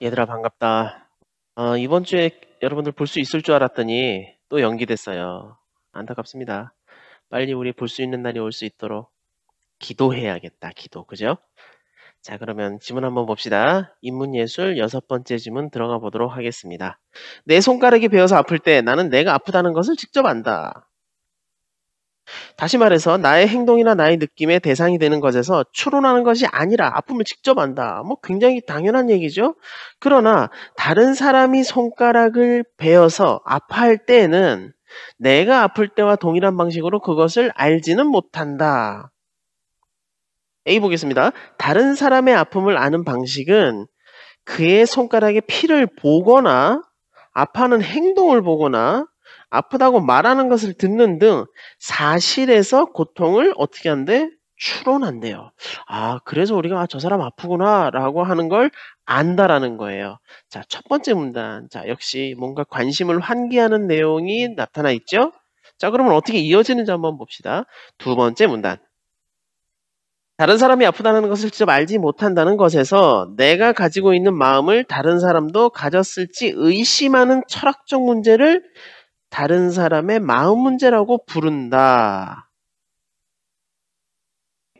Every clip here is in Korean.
얘들아 반갑다. 이번 주에 여러분들 볼 수 있을 줄 알았더니 또 연기됐어요. 안타깝습니다. 빨리 우리 볼 수 있는 날이 올 수 있도록 기도해야겠다. 기도. 그죠? 자, 그러면 지문 한번 봅시다. 인문예술 6번째 지문 들어가 보도록 하겠습니다. 내 손가락이 베어서 아플 때 나는 내가 아프다는 것을 직접 안다. 다시 말해서 나의 행동이나 나의 느낌의 대상이 되는 것에서 추론하는 것이 아니라 아픔을 직접 안다. 뭐 굉장히 당연한 얘기죠. 그러나 다른 사람이 손가락을 베어서 아파할 때에는 내가 아플 때와 동일한 방식으로 그것을 알지는 못한다. A 보겠습니다. 다른 사람의 아픔을 아는 방식은 그의 손가락에 피를 보거나 아파하는 행동을 보거나 아프다고 말하는 것을 듣는 등 사실에서 고통을 어떻게 한대? 추론한대요. 아, 그래서 우리가 저 사람 아프구나 라고 하는 걸 안다라는 거예요. 자, 첫 번째 문단. 자, 역시 뭔가 관심을 환기하는 내용이 나타나 있죠? 자, 그러면 어떻게 이어지는지 한번 봅시다. 두 번째 문단. 다른 사람이 아프다는 것을 직접 알지 못한다는 것에서 내가 가지고 있는 마음을 다른 사람도 가졌을지 의심하는 철학적 문제를 다른 사람의 마음 문제라고 부른다.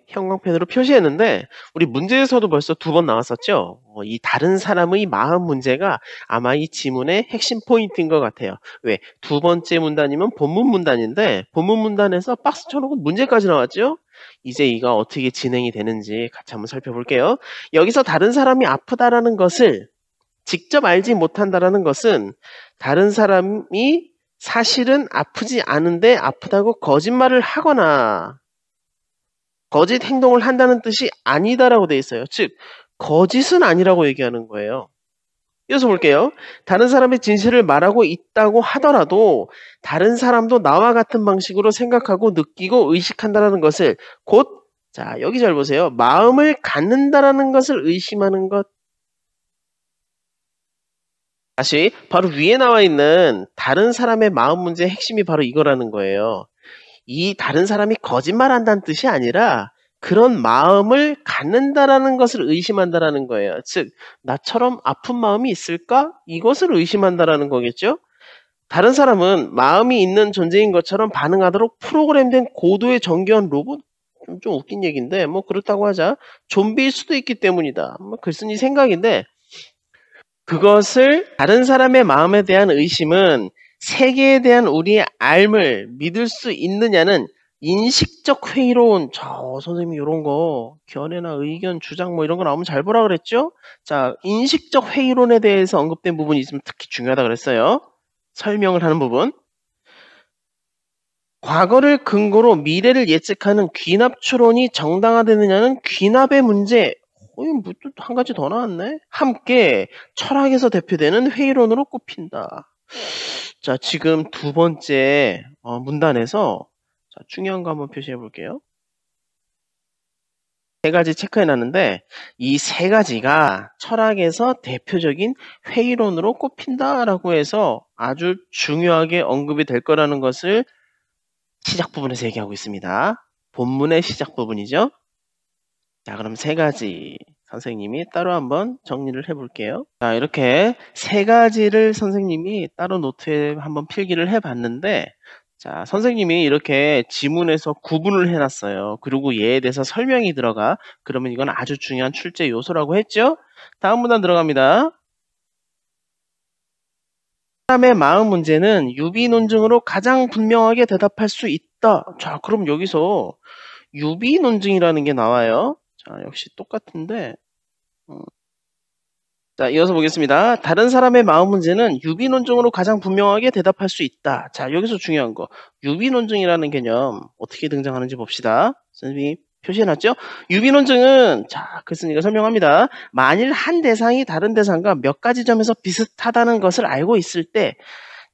형광펜으로 표시했는데 우리 문제에서도 벌써 2번 나왔었죠. 이 다른 사람의 마음 문제가 아마 이 지문의 핵심 포인트인 것 같아요. 왜? 두 번째 문단이면 본문 문단인데 본문 문단에서 박스 쳐놓고 문제까지 나왔죠. 이제 이가 어떻게 진행이 되는지 같이 한번 살펴볼게요. 여기서 다른 사람이 아프다라는 것을 직접 알지 못한다라는 것은 다른 사람이 사실은 아프지 않은데 아프다고 거짓말을 하거나 거짓 행동을 한다는 뜻이 아니다라고 돼 있어요. 즉 거짓은 아니라고 얘기하는 거예요. 이어서 볼게요. 다른 사람의 진실을 말하고 있다고 하더라도 다른 사람도 나와 같은 방식으로 생각하고 느끼고 의식한다는 것을 곧, 자, 여기 잘 보세요. 마음을 갖는다라는 것을 의심하는 것. 다시 바로 위에 나와 있는 다른 사람의 마음 문제의 핵심이 바로 이거라는 거예요. 이 다른 사람이 거짓말한다는 뜻이 아니라 그런 마음을 갖는다라는 것을 의심한다라는 거예요. 즉 나처럼 아픈 마음이 있을까? 이것을 의심한다라는 거겠죠. 다른 사람은 마음이 있는 존재인 것처럼 반응하도록 프로그램된 고도의 정교한 로봇? 좀 웃긴 얘기인데 뭐 그렇다고 하자. 좀비일 수도 있기 때문이다. 뭐 글쓴이 생각인데 그것을 다른 사람의 마음에 대한 의심은 세계에 대한 우리의 알을 믿을 수 있느냐는 인식적 회의론. 저 선생님이 이런 거 견해나 의견, 주장 뭐 이런 거 나오면 잘 보라 그랬죠? 자, 인식적 회의론에 대해서 언급된 부분이 있으면 특히 중요하다 그랬어요. 설명을 하는 부분. 과거를 근거로 미래를 예측하는 귀납 추론이 정당화되느냐는 귀납의 문제. 한 가지 더 나왔네. 함께 철학에서 대표되는 회의론으로 꼽힌다. 자, 지금 두 번째 문단에서 자, 중요한 거 한번 표시해 볼게요. 세 가지 체크해 놨는데 이 세 가지가 철학에서 대표적인 회의론으로 꼽힌다라고 해서 아주 중요하게 언급이 될 거라는 것을 시작 부분에서 얘기하고 있습니다. 본문의 시작 부분이죠. 자, 그럼 세 가지 선생님이 따로 한번 정리를 해볼게요. 자, 이렇게 세 가지를 선생님이 따로 노트에 한번 필기를 해봤는데 자, 선생님이 이렇게 지문에서 구분을 해놨어요. 그리고 얘에 대해서 설명이 들어가. 그러면 이건 아주 중요한 출제 요소라고 했죠? 다음 문단 들어갑니다. 사람의 마음 문제는 유비 논증으로 가장 분명하게 대답할 수 있다. 자, 그럼 여기서 유비 논증이라는 게 나와요. 자, 역시 똑같은데. 자, 이어서 보겠습니다. 다른 사람의 마음 문제는 유비 논증으로 가장 분명하게 대답할 수 있다. 자, 여기서 중요한 거. 유비 논증이라는 개념 어떻게 등장하는지 봅시다. 선생님이 표시해놨죠? 유비 논증은 자, 글쓴이가 설명합니다. 만일 한 대상이 다른 대상과 몇 가지 점에서 비슷하다는 것을 알고 있을 때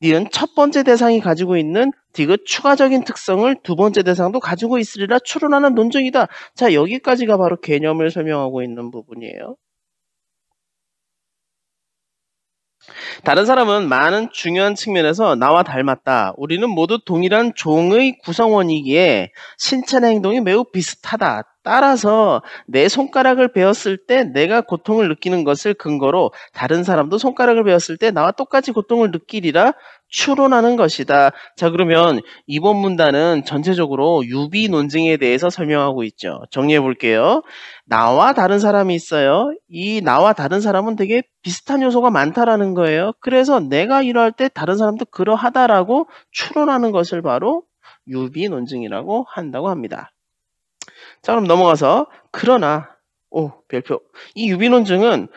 니은 첫 번째 대상이 가지고 있는 디귿 추가적인 특성을 두 번째 대상도 가지고 있으리라 추론하는 논증이다. 자, 여기까지가 바로 개념을 설명하고 있는 부분이에요. 다른 사람은 많은 중요한 측면에서 나와 닮았다. 우리는 모두 동일한 종의 구성원이기에 신체나 행동이 매우 비슷하다. 따라서 내 손가락을 베었을 때 내가 고통을 느끼는 것을 근거로 다른 사람도 손가락을 베었을 때 나와 똑같이 고통을 느끼리라 추론하는 것이다. 자, 그러면 이번 문단은 전체적으로 유비 논증에 대해서 설명하고 있죠. 정리해 볼게요. 나와 다른 사람이 있어요. 이 나와 다른 사람은 되게 비슷한 요소가 많다라는 거예요. 그래서 내가 이러할 때 다른 사람도 그러하다라고 추론하는 것을 바로 유비 논증이라고 한다고 합니다. 자, 그럼 넘어가서 그러나 별표. 이 유비 논증은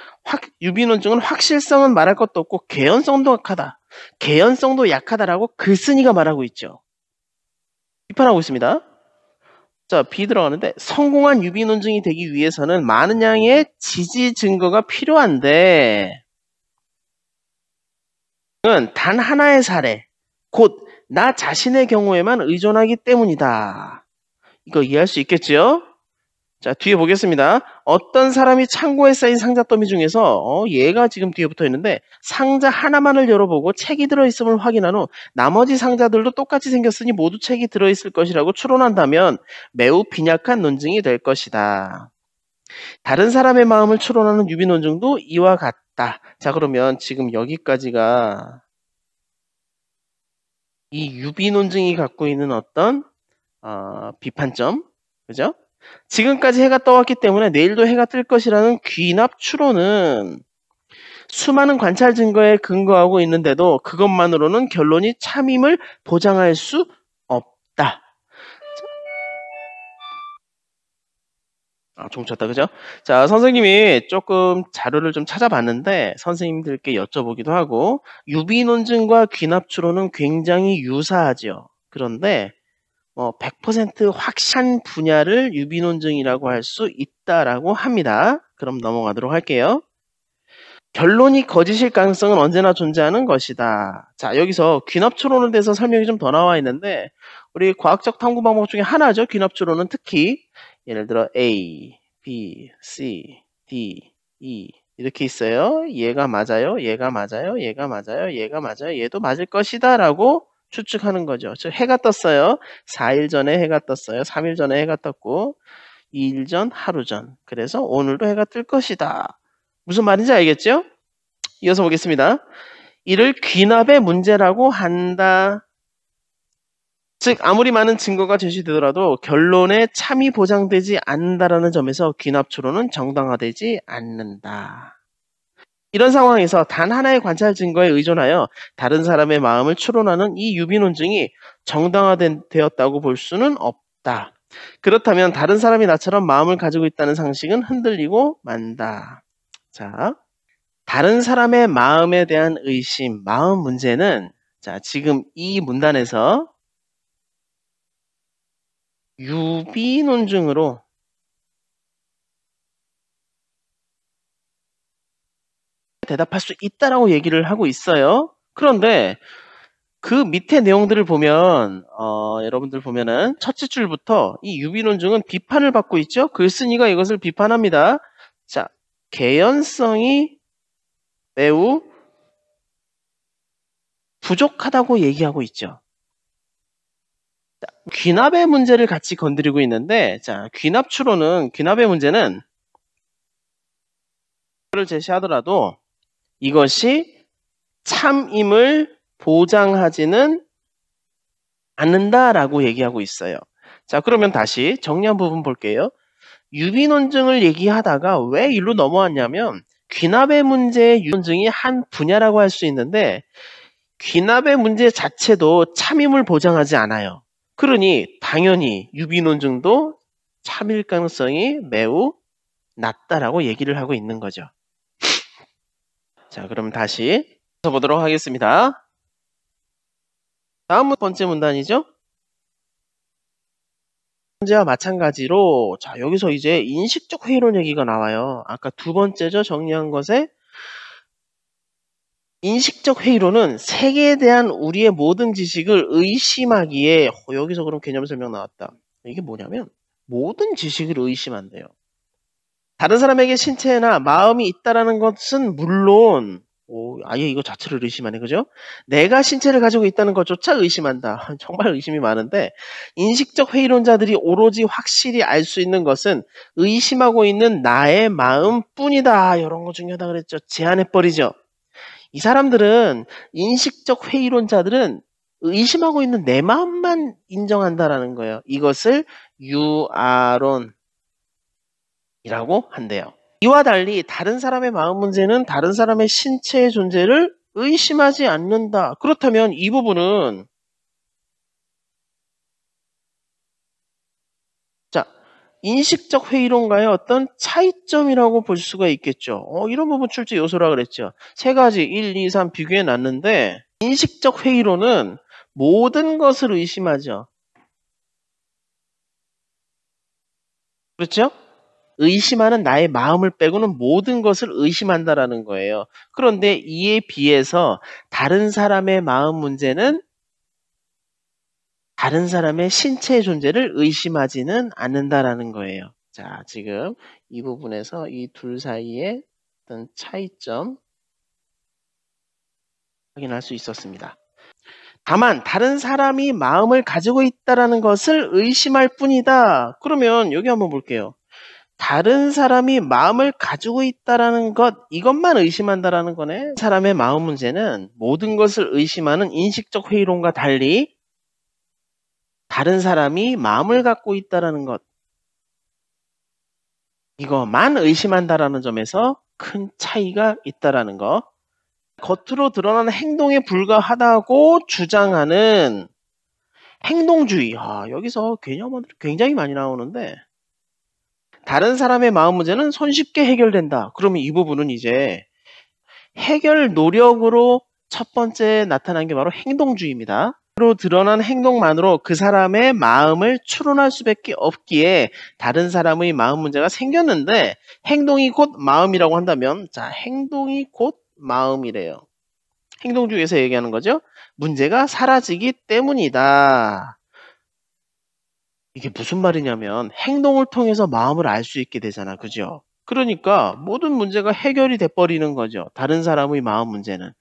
확실성은 말할 것도 없고 개연성도 약하다. 개연성도 약하다라고 글쓴이가 말하고 있죠. 비판하고 있습니다. 자, B 들어가는데 성공한 유비 논증이 되기 위해서는 많은 양의 지지 증거가 필요한데 단 하나의 사례, 곧 나 자신의 경우에만 의존하기 때문이다. 이거 이해할 수 있겠죠? 자, 뒤에 보겠습니다. 어떤 사람이 창고에 쌓인 상자 더미 중에서 얘가 지금 뒤에 붙어 있는데 상자 하나만을 열어보고 책이 들어있음을 확인한 후 나머지 상자들도 똑같이 생겼으니 모두 책이 들어있을 것이라고 추론한다면 매우 빈약한 논증이 될 것이다. 다른 사람의 마음을 추론하는 유비 논증도 이와 같다. 자, 그러면 지금 여기까지가 이 유비 논증이 갖고 있는 어떤 비판점, 그죠? 지금까지 해가 떠왔기 때문에 내일도 해가 뜰 것이라는 귀납 추론은 수많은 관찰 증거에 근거하고 있는데도 그것만으로는 결론이 참임을 보장할 수 없다. 종쳤다, 그죠? 자, 선생님이 조금 자료를 좀 찾아봤는데 선생님들께 여쭤보기도 하고 유비 논증과 귀납 추론은 굉장히 유사하죠. 그런데 100% 확실한 분야를 유비 논증이라고 할 수 있다라고 합니다. 그럼 넘어가도록 할게요. 결론이 거짓일 가능성은 언제나 존재하는 것이다. 자, 여기서 귀납 추론에 대해서 설명이 좀 더 나와 있는데 우리 과학적 탐구 방법 중에 하나죠. 귀납 추론은 특히 예를 들어 A, B, C, D, E 이렇게 있어요. 얘가 맞아요. 얘가 맞아요. 얘가 맞아요. 얘가 맞아요. 얘도 맞을 것이다 라고 추측하는 거죠. 즉 해가 떴어요. 4일 전에 해가 떴어요. 3일 전에 해가 떴고 2일 전, 하루 전. 그래서 오늘도 해가 뜰 것이다. 무슨 말인지 알겠죠? 이어서 보겠습니다. 이를 귀납의 문제라고 한다. 즉 아무리 많은 증거가 제시되더라도 결론에 참이 보장되지 않는다라는 점에서 귀납 추론은 정당화되지 않는다. 이런 상황에서 단 하나의 관찰 증거에 의존하여 다른 사람의 마음을 추론하는 이 유비 논증이 정당화되었다고 볼 수는 없다. 그렇다면 다른 사람이 나처럼 마음을 가지고 있다는 상식은 흔들리고 만다. 자, 다른 사람의 마음에 대한 의심, 마음 문제는 자, 지금 이 문단에서 유비 논증으로 대답할 수 있다라고 얘기를 하고 있어요. 그런데 그 밑에 내용들을 보면 여러분들 보면은 첫째 줄부터 이 유비 논증은 비판을 받고 있죠. 글쓴이가 이것을 비판합니다. 자, 개연성이 매우 부족하다고 얘기하고 있죠. 자, 귀납의 문제를 같이 건드리고 있는데 자, 귀납의 문제는 를 제시하더라도 이것이 참임을 보장하지는 않는다라고 얘기하고 있어요. 자, 그러면 다시 정리한 부분 볼게요. 유비 논증을 얘기하다가 왜 일로 넘어왔냐면 귀납의 문제의 유비 논증이 한 분야라고 할 수 있는데 귀납의 문제 자체도 참임을 보장하지 않아요. 그러니 당연히 유비 논증도 참일 가능성이 매우 낮다라고 얘기를 하고 있는 거죠. 자, 그럼 다시 보도록 하겠습니다. 다음 번째 문단이죠. 문제와 마찬가지로 자, 여기서 이제 인식적 회의론 얘기가 나와요. 아까 두 번째죠. 정리한 것에 인식적 회의론은 세계에 대한 우리의 모든 지식을 의심하기에 여기서 그럼 개념 설명 나왔다. 이게 뭐냐면 모든 지식을 의심한대요. 다른 사람에게 신체나 마음이 있다라는 것은 물론 아예 이거 자체를 의심하네. 그죠? 내가 신체를 가지고 있다는 것조차 의심한다. 정말 의심이 많은데 인식적 회의론자들이 오로지 확실히 알 수 있는 것은 의심하고 있는 나의 마음뿐이다. 이런 거 중요하다 그랬죠. 제한해버리죠. 이 사람들은 인식적 회의론자들은 의심하고 있는 내 마음만 인정한다라는 거예요. 이것을 유아론이라고 한대요. 이와 달리 다른 사람의 마음 문제는 다른 사람의 신체의 존재를 의심하지 않는다. 그렇다면 이 부분은 자, 인식적 회의론과의 어떤 차이점이라고 볼 수가 있겠죠. 이런 부분 출제 요소라 그랬죠. 세 가지 1, 2, 3 비교해 놨는데 인식적 회의론은 모든 것을 의심하죠. 그렇죠? 의심하는 나의 마음을 빼고는 모든 것을 의심한다라는 거예요. 그런데 이에 비해서 다른 사람의 마음 문제는 다른 사람의 신체의 존재를 의심하지는 않는다라는 거예요. 자, 지금 이 부분에서 이 둘 사이의 어떤 차이점 확인할 수 있었습니다. 다만 다른 사람이 마음을 가지고 있다라는 것을 의심할 뿐이다. 그러면 여기 한번 볼게요. 다른 사람이 마음을 가지고 있다라는 것, 이것만 의심한다라는 거네. 사람의 마음 문제는 모든 것을 의심하는 인식적 회의론과 달리 다른 사람이 마음을 갖고 있다라는 것, 이것만 의심한다라는 점에서 큰 차이가 있다라는 거. 겉으로 드러나는 행동에 불과하다고 주장하는 행동주의. 여기서 개념들이 굉장히 많이 나오는데 다른 사람의 마음 문제는 손쉽게 해결된다. 그러면 이 부분은 이제 해결 노력으로 첫 번째 나타난 게 바로 행동주의입니다. 로 드러난 행동만으로 그 사람의 마음을 추론할 수밖에 없기에 다른 사람의 마음 문제가 생겼는데 행동이 곧 마음이라고 한다면 자, 행동이 곧 마음이래요. 행동주의에서 얘기하는 거죠. 문제가 사라지기 때문이다. 이게 무슨 말이냐면 행동을 통해서 마음을 알 수 있게 되잖아. 그죠? 그러니까 모든 문제가 해결이 돼버리는 거죠. 다른 사람의 마음 문제는.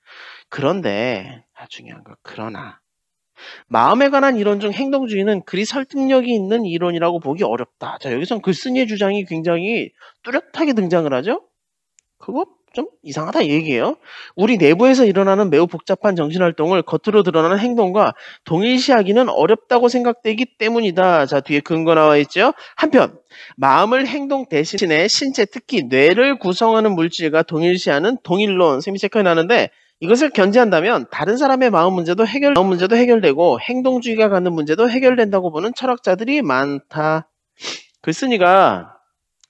그런데 중요한 거 그러나 마음에 관한 이론 중 행동주의는 그리 설득력이 있는 이론이라고 보기 어렵다. 자, 여기선 글쓴이의 주장이 굉장히 뚜렷하게 등장을 하죠. 그거 좀 이상하다 이 얘기예요. 우리 내부에서 일어나는 매우 복잡한 정신활동을 겉으로 드러나는 행동과 동일시하기는 어렵다고 생각되기 때문이다. 자, 뒤에 근거 나와 있죠. 한편 마음을 행동 대신에 신체, 특히 뇌를 구성하는 물질과 동일시하는 동일론, 쌤이 체크해 놨는데 이것을 견지한다면 다른 사람의 마음 문제도 해결되고 행동주의가 갖는 문제도 해결된다고 보는 철학자들이 많다. 글쓴이가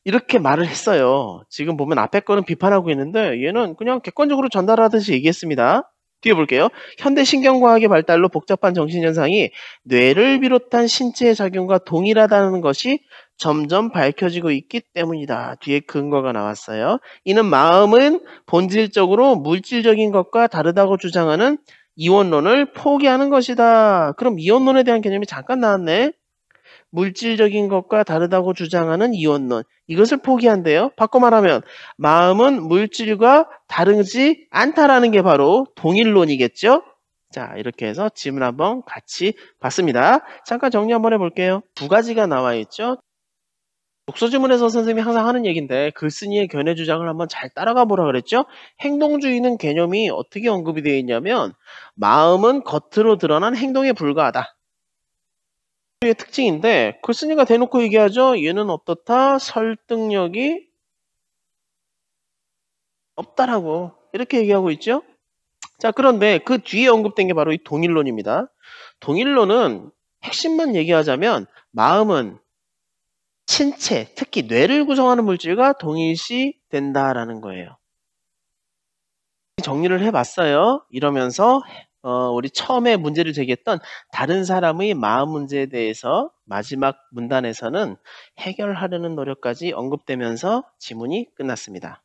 이렇게 말을 했어요. 지금 보면 앞에 거는 비판하고 있는데 얘는 그냥 객관적으로 전달하듯이 얘기했습니다. 뒤에 볼게요. 현대 신경과학의 발달로 복잡한 정신현상이 뇌를 비롯한 신체의 작용과 동일하다는 것이 점점 밝혀지고 있기 때문이다. 뒤에 근거가 나왔어요. 이는 마음은 본질적으로 물질적인 것과 다르다고 주장하는 이원론을 포기하는 것이다. 그럼 이원론에 대한 개념이 잠깐 나왔네. 물질적인 것과 다르다고 주장하는 이원론. 이것을 포기한대요. 바꿔 말하면 마음은 물질과 다르지 않다라는 게 바로 동일론이겠죠. 자, 이렇게 해서 질문 한번 같이 봤습니다. 잠깐 정리 한번 해볼게요. 두 가지가 나와 있죠. 독서지문에서 선생님이 항상 하는 얘기인데 글쓴이의 견해 주장을 한번 잘 따라가 보라 그랬죠. 행동주의는 개념이 어떻게 언급이 되어 있냐면 마음은 겉으로 드러난 행동에 불과하다. 의 특징인데 글쓴이가 대놓고 얘기하죠. 얘는 어떻다? 설득력이 없다라고 이렇게 얘기하고 있죠. 자, 그런데 그 뒤에 언급된 게 바로 이 동일론입니다. 동일론은 핵심만 얘기하자면 마음은 신체, 특히 뇌를 구성하는 물질과 동일시 된다라는 거예요. 정리를 해봤어요. 이러면서 우리 처음에 문제를 제기했던 다른 사람의 마음 문제에 대해서 마지막 문단에서는 해결하려는 노력까지 언급되면서 지문이 끝났습니다.